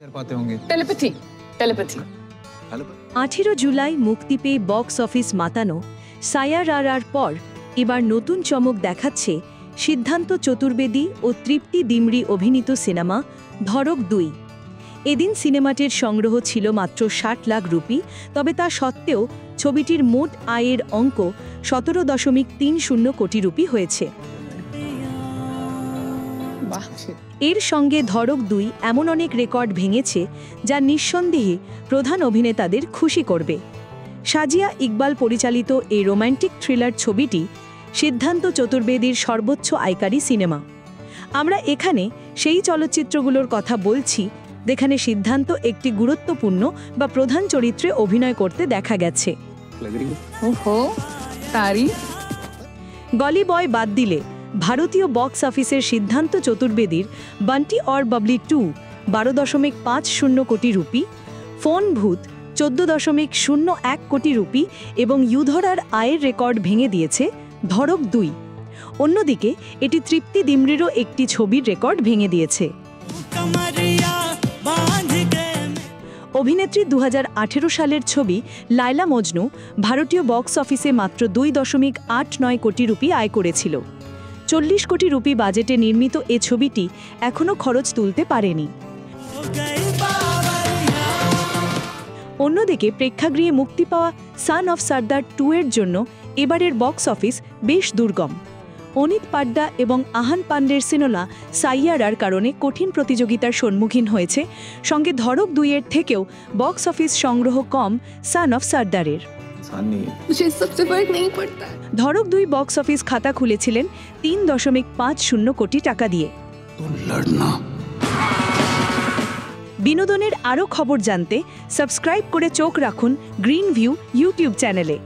पाते होंगे। Telepathy telepathy 18 July মুক্তি পেয়ে বক্স অফিস মাতানো সায়ারার পর এবার নতুন চমক দেখাচ্ছে সিদ্ধান্ত চতুর্বেদী ও তৃপ্তি ডিমরি অভিনীত সিনেমা ধড়ক ২। এদিন সিনেমাটির সংগ্রহ ছিল মাত্র ৬০ লাখ রুপি, তবে তা সত্ত্বেও ছবিটির মোট আয়ের অঙ্ক ১৭.৩০ কোটি রুপি হয়েছে। বাহ এর সঙ্গে ধড়ক ২ এমন অনেক রেকর্ড ভেঙেছে যা নিঃসন্দেহে প্রধান অভিনেতাদের খুশি করবে। সাজিয়া ইকবাল পরিচালিত এই রোমান্টিক থ্রিলার ছবিটি সিদ্ধান্ত চতুর্বেদীর সর্বোচ্চ আয়কারী সিনেমা। আমরা এখানে সেই চলচ্চিত্রগুলোর কথা বলছি যেখানে সিদ্ধান্ত একটি গুরুত্বপূর্ণ বা প্রধান চরিত্রে অভিনয় করতে দেখা গেছে। ওহো তারি গলি বয় বাদ দিলে ভারতীয় বক্স অফিসের সিদ্ধান্ত চতুর্বেদীর বান্টি অর বাবলি ২ ১২.৫০ কোটি রুপি, ফোন ভূত ১৪.০১ কোটি রুপি এবং ইউধরার আয়ের রেকর্ড ভেঙে দিয়েছে ধড়ক ২। অন্যদিকে এটি তৃপ্তি ডিমরিরও একটি ছবির রেকর্ড ভেঙে দিয়েছে। অভিনেত্রী ২০১৮ সালের ছবি লায়লা মজনু ভারতীয় বক্স অফিসে মাত্র ২.৮৯ কোটি রুপি আয় করেছিল। ৪০ কোটি রুপি বাজেটে নির্মিত এ ছবিটি এখনও খরচ তুলতে পারেনি। অন্যদিকে প্রেক্ষাগৃহে মুক্তি পাওয়া সান অফ সর্দার ২ এর জন্য এবারের বক্স অফিস বেশ দুর্গম। অনিত পাড্ডা এবং আহান পান্ডের সিনেমা সাইয়ারার কারণে কঠিন প্রতিযোগিতার সম্মুখীন হয়েছে, সঙ্গে ধড়ক ২ এর থেকেও বক্স অফিস সংগ্রহ কম সান অফ সর্দারের। ধড়ক ২ বক্স অফিস খাতা খুলেছিলেন ৩.৫০ কোটি টাকা দিয়ে। বিনোদনের আরও খবর জানতে সাবস্ক্রাইব করে চোখ রাখুন গ্রিন ভিউ ইউটিউব চ্যানেলে।